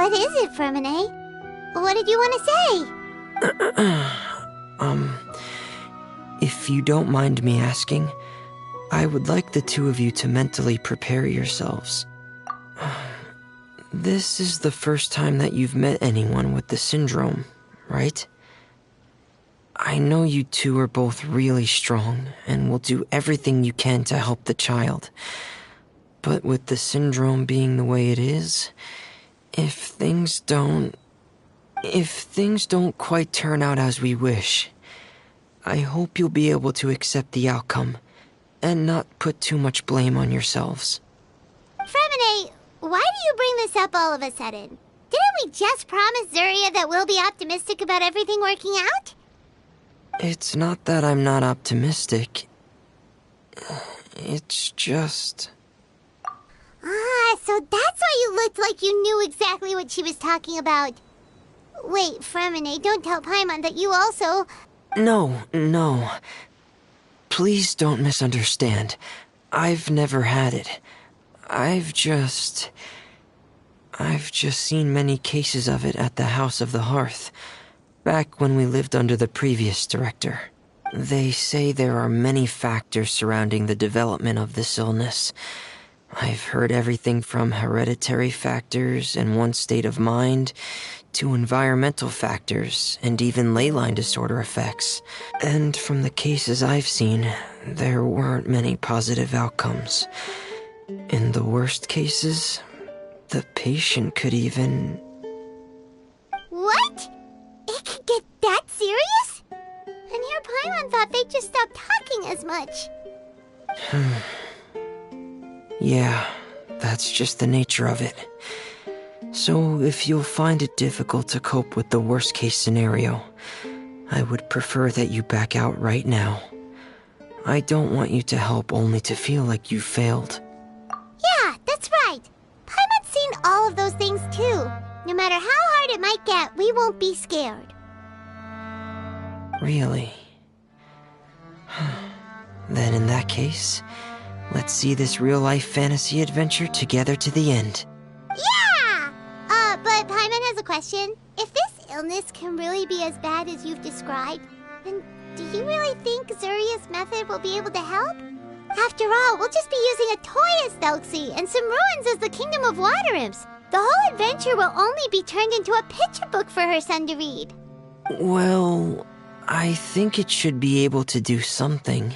What is it, Fremine? What did you want to say? If you don't mind me asking, I would like the two of you to mentally prepare yourselves. This is the first time that you've met anyone with the syndrome, right? I know you two are both really strong and will do everything you can to help the child. But with the syndrome being the way it is, if things don't quite turn out as we wish, I hope you'll be able to accept the outcome and not put too much blame on yourselves. Fremine, why do you bring this up all of a sudden? Didn't we just promise Zuria that we'll be optimistic about everything working out? It's not that I'm not optimistic. It's just... So that's why you looked like you knew exactly what she was talking about. Wait, Fremine, don't tell Paimon that you also... No. Please don't misunderstand. I've never had it. I've just seen many cases of it at the House of the Hearth, back when we lived under the previous director. They say there are many factors surrounding the development of this illness. I've heard everything from hereditary factors and one's state of mind, to environmental factors and even ley line disorder effects. And from the cases I've seen, there weren't many positive outcomes. In the worst cases, the patient could even... What? It could get that serious? And here Paimon thought they'd just stop talking as much. Yeah, that's just the nature of it. So if you'll find it difficult to cope with the worst case scenario, I would prefer that you back out right now. I don't want you to help only to feel like you failed. Yeah, that's right. Paimon's seen all of those things too. No matter how hard it might get, we won't be scared. Really? Then in that case, let's see this real-life fantasy adventure together to the end. Yeah! But Paimon has a question. If this illness can really be as bad as you've described, then do you really think Zuria's method will be able to help? After all, we'll just be using a toy as Thelxie and some ruins as the Kingdom of Water Imps. The whole adventure will only be turned into a picture book for her son to read. Well, I think it should be able to do something.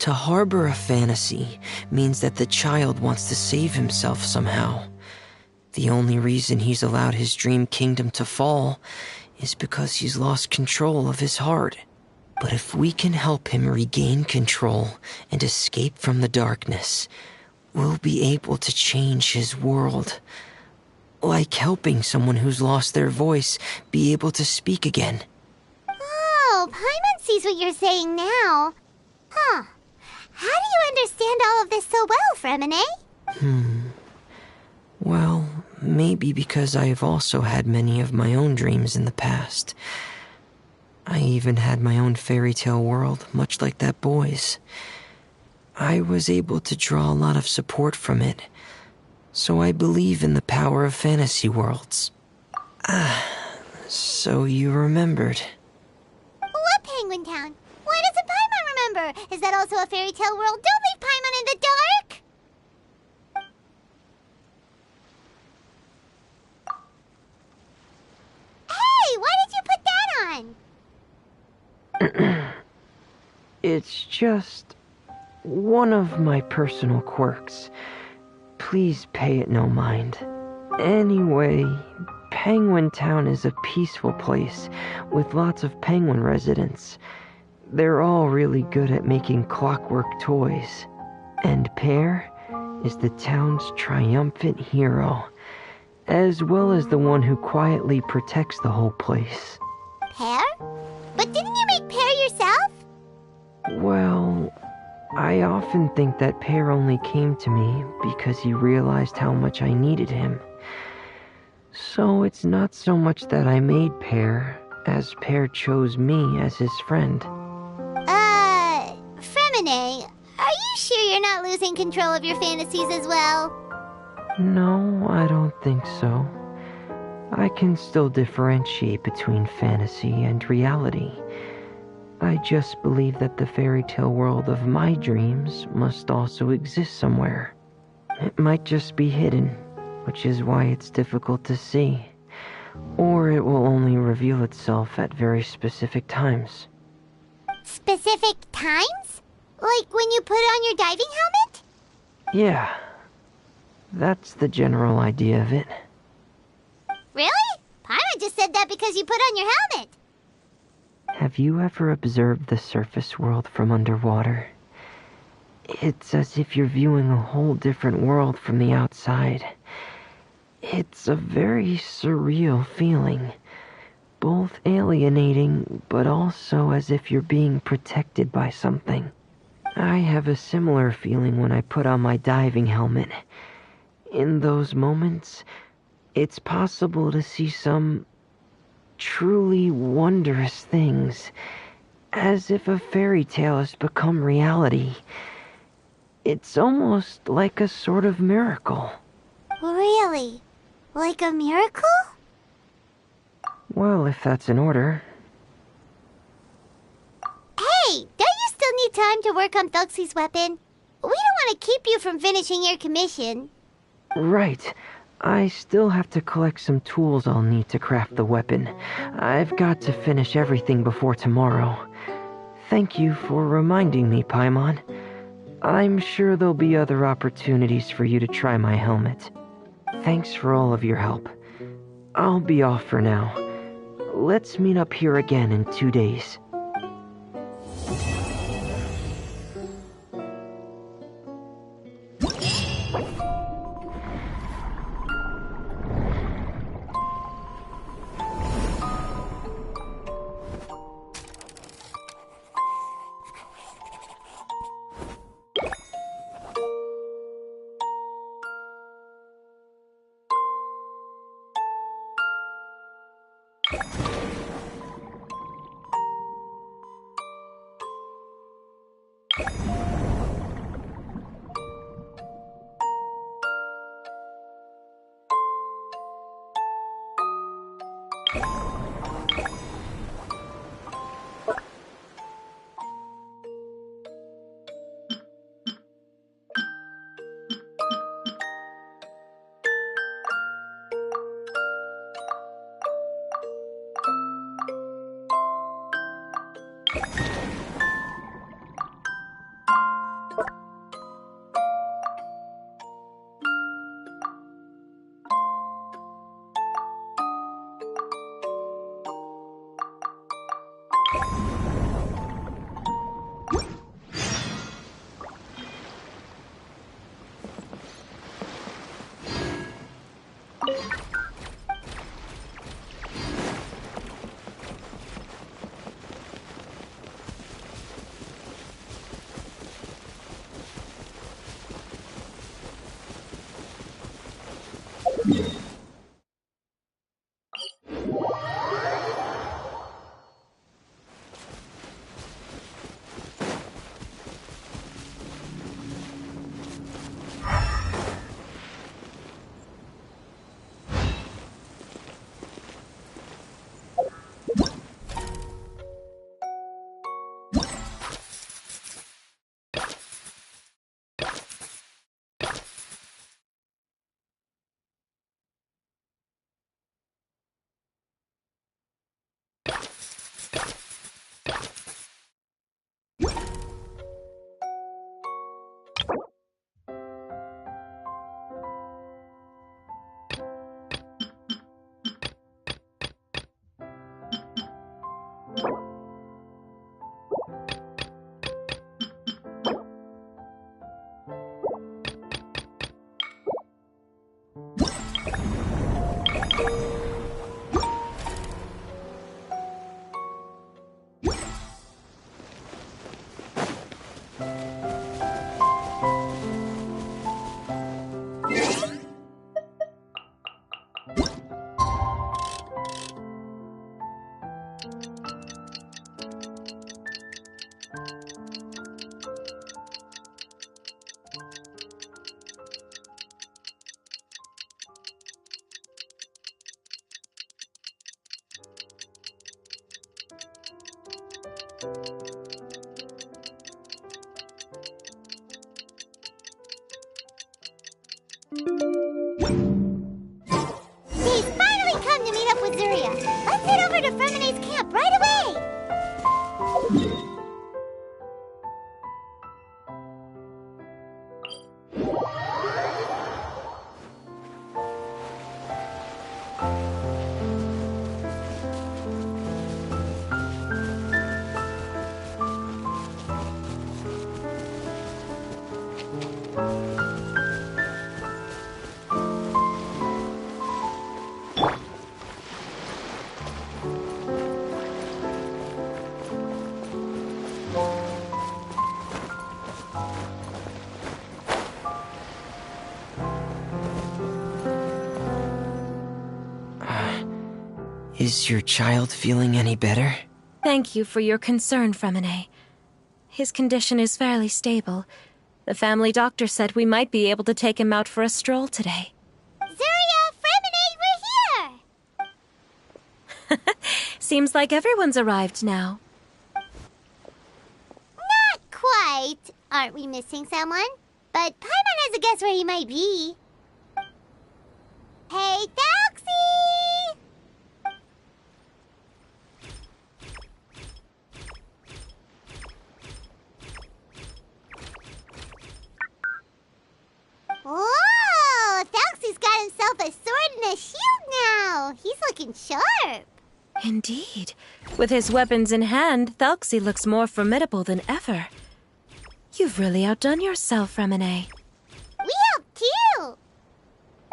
To harbor a fantasy means that the child wants to save himself somehow. The only reason he's allowed his dream kingdom to fall is because he's lost control of his heart. But if we can help him regain control and escape from the darkness, we'll be able to change his world. Like helping someone who's lost their voice be able to speak again. Oh, Paimon sees what you're saying now. Huh. How do you understand all of this so well, Fremine? Well, maybe because I've also had many of my own dreams in the past. I even had my own fairy tale world, much like that boy's. I was able to draw a lot of support from it, so I believe in the power of fantasy worlds. So you remembered. What Penguin Town? Why doesn't Paimon remember? Is that also a fairy tale world? Don't leave Paimon in the dark! Hey, why did you put that on? It's just one of my personal quirks. Please pay it no mind. Anyway, Penguin Town is a peaceful place with lots of penguin residents. They're all really good at making clockwork toys. And Pear is the town's triumphant hero, as well as the one who quietly protects the whole place. Pear? But didn't you make Pear yourself? Well, I often think that Pear only came to me because he realized how much I needed him. So it's not so much that I made Pear, as Pear chose me as his friend. Fremine, are you sure you're not losing control of your fantasies as well? No, I don't think so. I can still differentiate between fantasy and reality. I just believe that the fairy tale world of my dreams must also exist somewhere. It might just be hidden, which is why it's difficult to see. Or it will only reveal itself at very specific times. Specific times? Like when you put on your diving helmet? Yeah, that's the general idea of it. Really? Paimon just said that because you put on your helmet. Have you ever observed the surface world from underwater? It's as if you're viewing a whole different world from the outside. It's a very surreal feeling. Both alienating, but also as if you're being protected by something. I have a similar feeling when I put on my diving helmet. In those moments, it's possible to see some truly wondrous things, as if a fairy tale has become reality. It's almost like a sort of miracle. Really? Like a miracle? Well, if that's in order. Hey, don't you still need time to work on Thelxie's weapon? We don't want to keep you from finishing your commission. Right. I still have to collect some tools I'll need to craft the weapon. I've got to finish everything before tomorrow. Thank you for reminding me, Paimon. I'm sure there'll be other opportunities for you to try my helmet. Thanks for all of your help. I'll be off for now. Let's meet up here again in 2 days. He's finally come to meet up with Zuria. Let's head over to Fremene's camp right away! Is your child feeling any better? Thank you for your concern, Fremene. His condition is fairly stable. The family doctor said we might be able to take him out for a stroll today. Zuria, Fremene, we're here! Seems like everyone's arrived now. Not quite. Aren't we missing someone? But Paimon has a guess where he might be. Hey, Thelxie! Whoa! Thelxie's got himself a sword and a shield now. He's looking sharp. Indeed. With his weapons in hand, Thelxie looks more formidable than ever. You've really outdone yourself, Fremene. We helped too.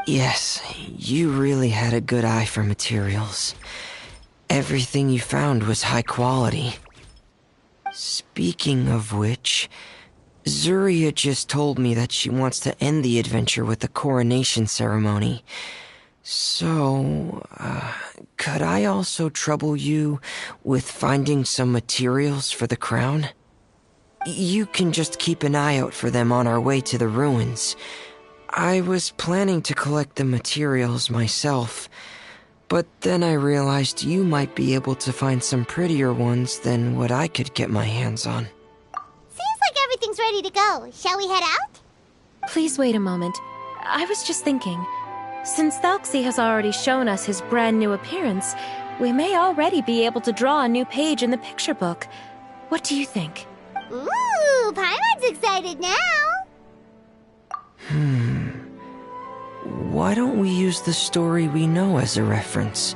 Yes, you really had a good eye for materials. Everything you found was high quality. Speaking of which, Zuria just told me that she wants to end the adventure with the coronation ceremony. So, could I also trouble you with finding some materials for the crown? You can just keep an eye out for them on our way to the ruins. I was planning to collect the materials myself, but then I realized you might be able to find some prettier ones than what I could get my hands on. Seems like everything's ready to go. Shall we head out? Please wait a moment. I was just thinking. Since Thelxie has already shown us his brand new appearance, we may already be able to draw a new page in the picture book. What do you think? Ooh, Paimon's excited now. Why don't we use the story we know as a reference?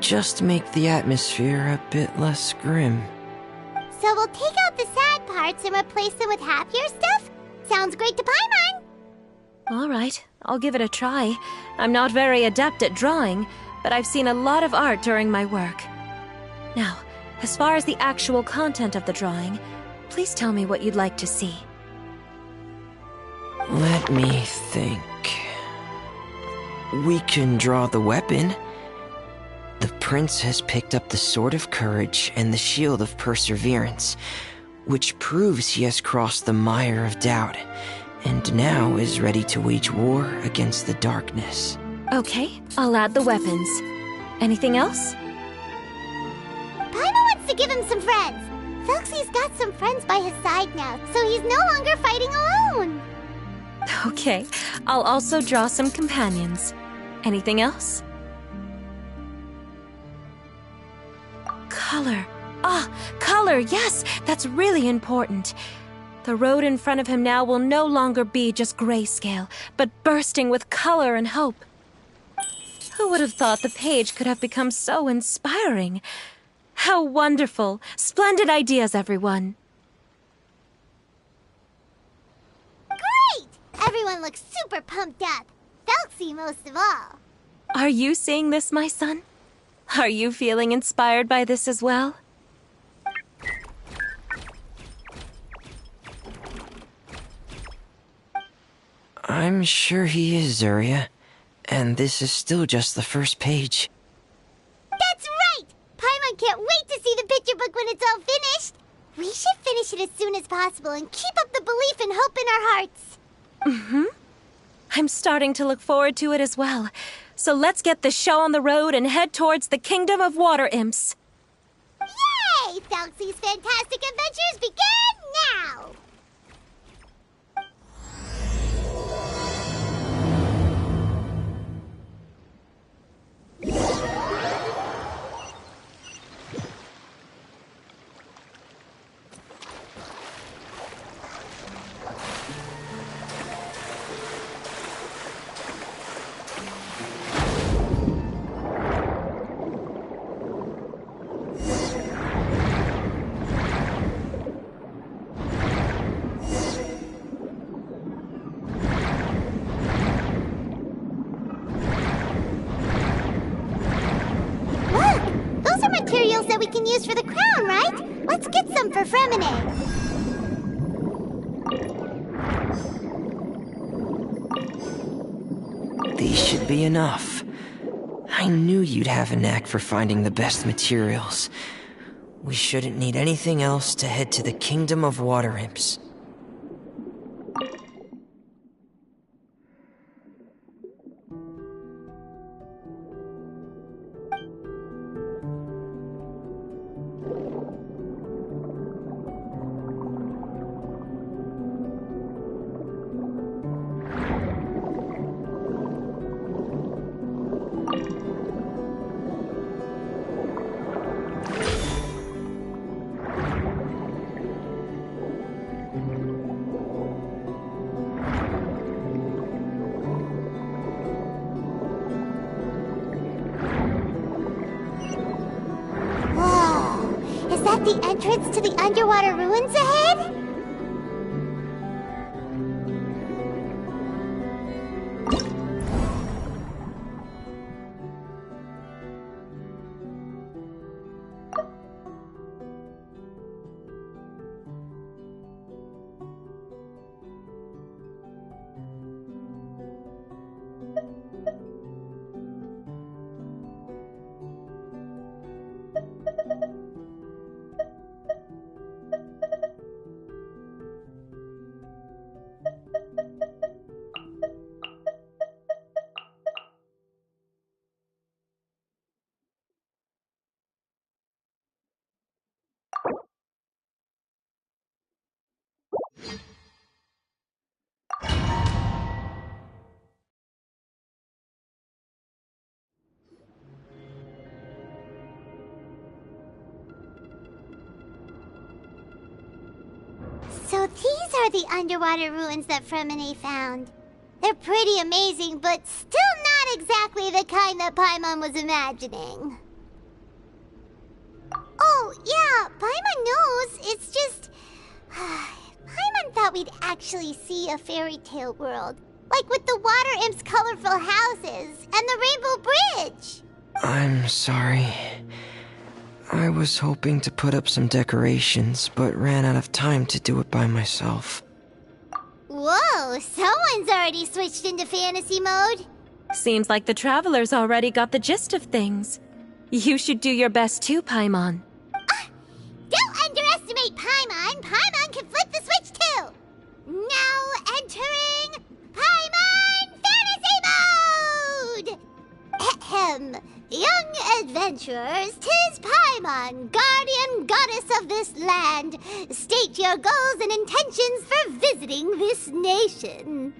Just make the atmosphere a bit less grim. So we'll take out the sad parts and replace them with happier stuff? Sounds great to Paimon. All right, I'll give it a try. I'm not very adept at drawing, but I've seen a lot of art during my work. Now, as far as the actual content of the drawing, please tell me what you'd like to see. Let me think. We can draw the weapon. The prince has picked up the Sword of Courage and the Shield of Perseverance, which proves he has crossed the mire of doubt, and now is ready to wage war against the darkness. Okay, I'll add the weapons. Anything else? Paimon wants to give him some friends. Thelxie's got some friends by his side now, so he's no longer fighting alone. Okay, I'll also draw some companions. Anything else? Color. Color, yes! That's really important. The road in front of him now will no longer be just grayscale, but bursting with color and hope. Who would have thought the page could have become so inspiring? How wonderful! Splendid ideas, everyone! Great! Everyone looks super pumped up. Thelxie most of all. Are you seeing this, my son? Are you feeling inspired by this as well? I'm sure he is, Zuria. And this is still just the first page. That's right! Paimon can't wait to see the picture book when it's all finished. We should finish it as soon as possible and keep up the belief and hope in our hearts. Mm-hmm. I'm starting to look forward to it as well. So let's get the show on the road and head towards the Kingdom of Water Imps. Yeah! Okay, Thelxie's Fantastic Adventures begin now! Materials that we can use for the crown, right? Let's get some for Fremine. These should be enough. I knew you'd have a knack for finding the best materials. We shouldn't need anything else to head to the Kingdom of Water Imps. Is that the entrance to the underwater ruins ahead? So these are the underwater ruins that Fremine found. They're pretty amazing, but still not exactly the kind that Paimon was imagining. Oh, yeah, Paimon knows. It's just... Paimon thought we'd actually see a fairy tale world. Like with the water imps' colorful houses and the Rainbow Bridge. I'm sorry. I was hoping to put up some decorations, but ran out of time to do it by myself. Whoa, someone's already switched into fantasy mode. Seems like the travelers already got the gist of things. You should do your best too, Paimon. Don't underestimate Paimon. Paimon can flip the switch too. Now entering Paimon Fantasy Mode! Ahem. Young adventurers, 'tis Paimon, guardian goddess of this land. State your goals and intentions for visiting this nation.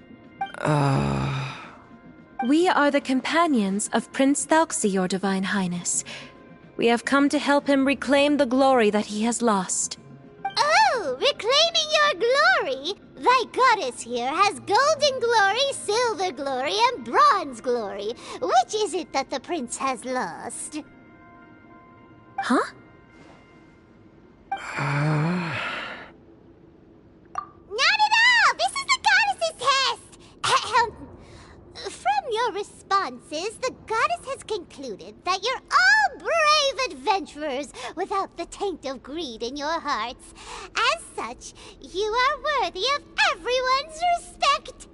We are the companions of Prince Thelxie, your divine highness. We have come to help him reclaim the glory that he has lost. Oh, reclaiming your glory? Thy goddess here has golden glory, silver glory, and bronze glory. Which is it that the prince has lost? Huh? Not at all! This is the goddess's test! From your responses, the goddess has concluded that you're all brave adventurers without the taint of greed in your hearts. As such, you are worthy of everyone's respect.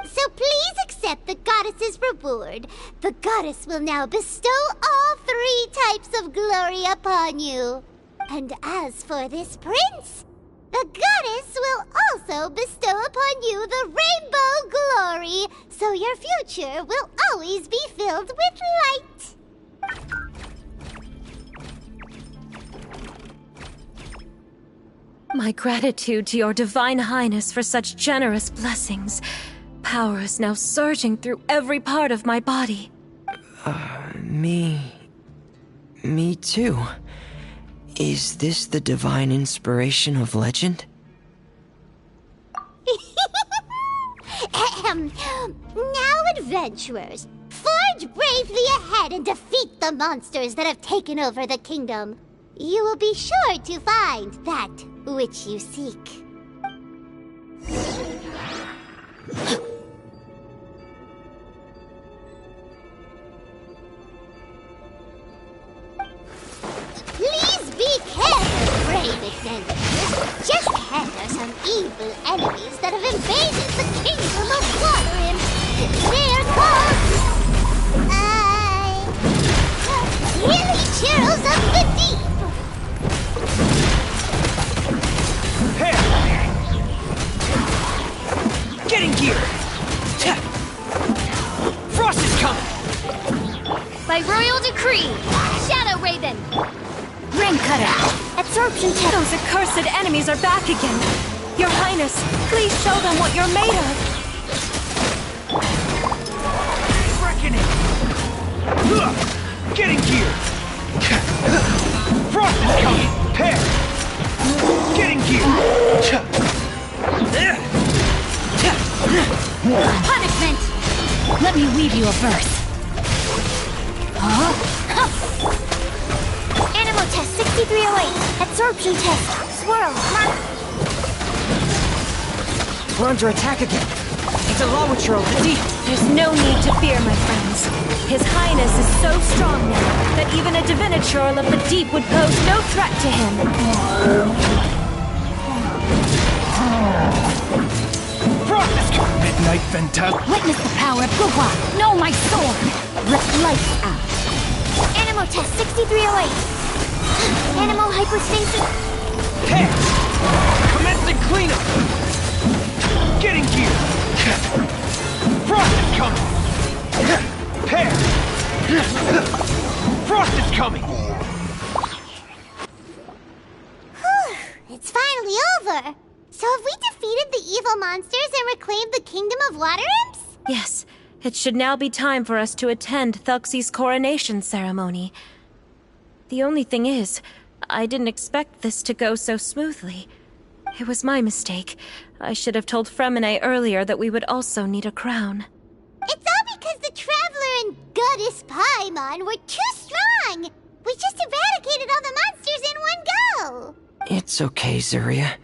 So please accept the goddess's reward. The goddess will now bestow all 3 types of glory upon you. And as for this prince, the goddess will also bestow upon you the rainbow glory, so your future will always be filled with light. My gratitude to your divine highness for such generous blessings. Power is now surging through every part of my body. Me too. Is this the divine inspiration of legend? Now, adventurers, forge bravely ahead and defeat the monsters that have taken over the kingdom. You will be sure to find that which you seek. Please be careful, brave adventurers. Just ahead are some evil enemies that have invaded the kingdom of Water. They are called... Hilly Churls of the Deep! Hey! Get in gear! Frost is coming! By royal decree, Shadow Raven! Ring Cutter! Absorption test! Those accursed enemies are back again! Your Highness, please show them what you're made of! Reckoning! Get in gear! Frost is coming! Pair! Get in gear! Punishment! Let me weave you a verse. Animal test 6308. Absorption test. Swirl. We're under attack again. It's a Lawitcher already. There's no need to fear, my friends. His Highness is so strong now that even a Diviniture of the Deep would pose no threat to him. Frost is coming! Midnight Fantastiche. Witness the power of Gugwa. Know my sword. Lights out. Animal test 6308. Animal hyperstasis. Hey! Commencing cleanup! Get in gear! Frost is coming! Pair! Frost is coming! It's finally over! So have we defeated the evil monsters and reclaimed the kingdom of Water Imps? Yes, it should now be time for us to attend Thelxie's coronation ceremony. The only thing is, I didn't expect this to go so smoothly. It was my mistake. I should have told Fremine earlier that we would also need a crown. It's all because the Traveler and Goddess Paimon were too strong! We just eradicated all the monsters in one go! It's okay, Zuria.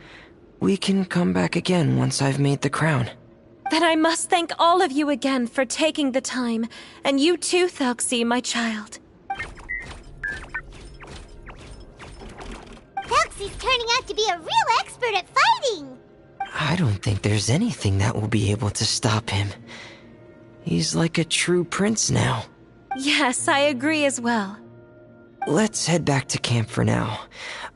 We can come back again once I've made the crown. Then I must thank all of you again for taking the time. And you too, Thelxie, my child. Thelxie's turning out to be a real expert at fighting! I don't think there's anything that will be able to stop him. He's like a true prince now. Yes, I agree as well. Let's head back to camp for now.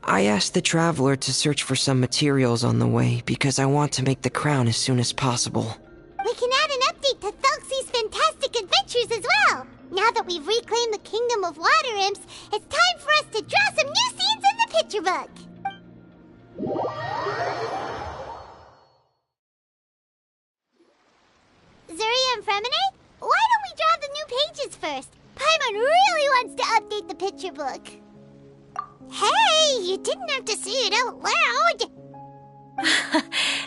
I asked the Traveler to search for some materials on the way because I want to make the crown as soon as possible. We can add an update to Thelxie's fantastic adventures as well! Now that we've reclaimed the kingdom of Water Imps, it's time for us to draw some new scenes in the picture book! Zuria and Fremine, why don't we draw the new pages first? Paimon really wants to update the picture book. Hey, you didn't have to say it out loud!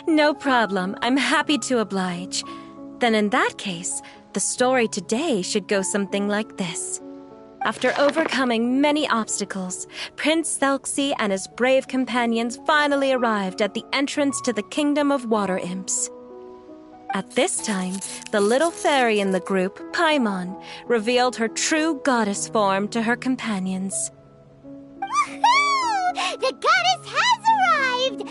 No problem. I'm happy to oblige. Then in that case, the story today should go something like this. After overcoming many obstacles, Prince Thelxie and his brave companions finally arrived at the entrance to the Kingdom of Water Imps. At this time, the little fairy in the group, Paimon, revealed her true goddess form to her companions. Woohoo! The goddess has arrived!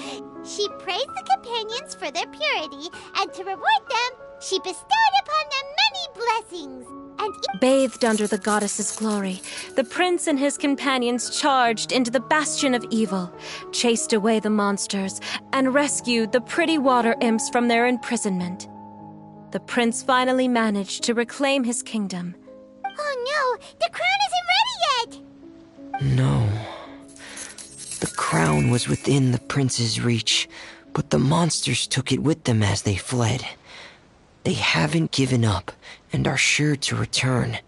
She praised the companions for their purity, and to reward them, she bestowed upon them many blessings. And bathed under the goddess's glory, the prince and his companions charged into the bastion of evil, chased away the monsters, and rescued the pretty water imps from their imprisonment. The prince finally managed to reclaim his kingdom. Oh no! The crown isn't ready yet! No. The crown was within the prince's reach, but the monsters took it with them as they fled. They haven't given up and are sure to return,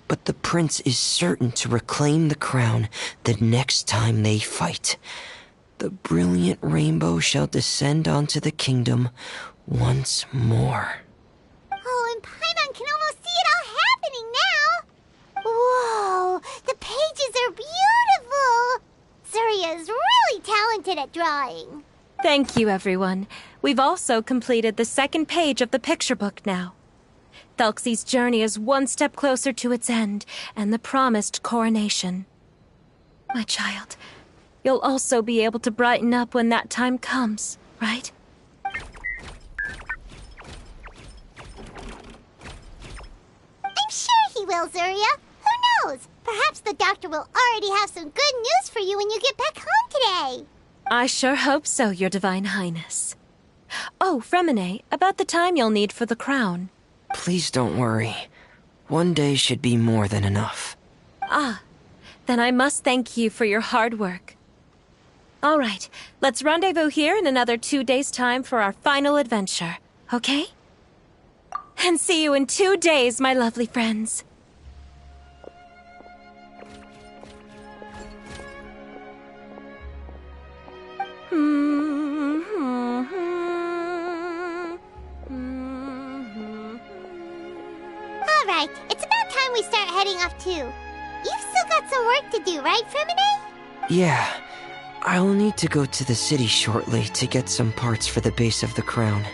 but the prince is certain to reclaim the crown the next time they fight. The brilliant rainbow shall descend onto the kingdom once more. Oh, and Paimon can almost see it all happening now! Whoa! The pages are beautiful! Zuria is really talented at drawing. Thank you, everyone. We've also completed the second page of the picture book now. Thelxie's journey is one step closer to its end, and the promised coronation. My child, you'll also be able to brighten up when that time comes, right? I'm sure he will, Zuria. Who knows? Perhaps the doctor will already have some good news for you when you get back home today. I sure hope so, Your Divine Highness. Oh, Fremine, about the time you'll need for the crown. Please don't worry. One day should be more than enough. Ah, then I must thank you for your hard work. All right, let's rendezvous here in another 2 days' time for our final adventure, okay? And see you in 2 days, my lovely friends. Alright, it's about time we start heading off too. You've still got some work to do, right, Fremine? Yeah, I'll need to go to the city shortly to get some parts for the base of the crown.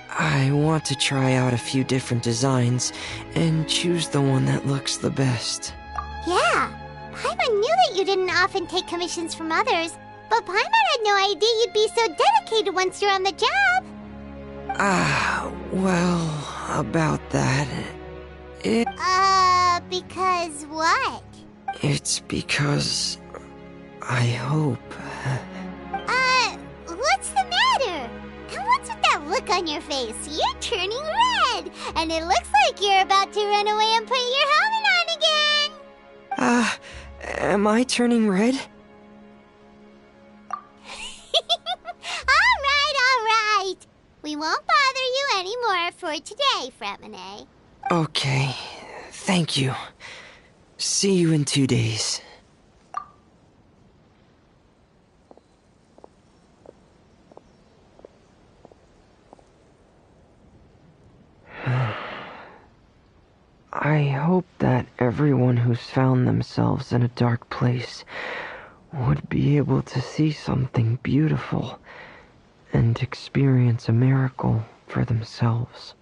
I want to try out a few different designs and choose the one that looks the best. Yeah, Paimon knew that you didn't often take commissions from others, but Paimon had no idea you'd be so dedicated once you're on the job. Well, about that... Because what? It's because... I hope... What's the matter? And what's with that look on your face? You're turning red, and it looks like you're about to run away and put your helmet on again. Am I turning red? All right. We won't bother you anymore for today, Fremine. Okay, thank you. See you in 2 days. I hope that everyone who's found themselves in a dark place would be able to see something beautiful and experience a miracle for themselves.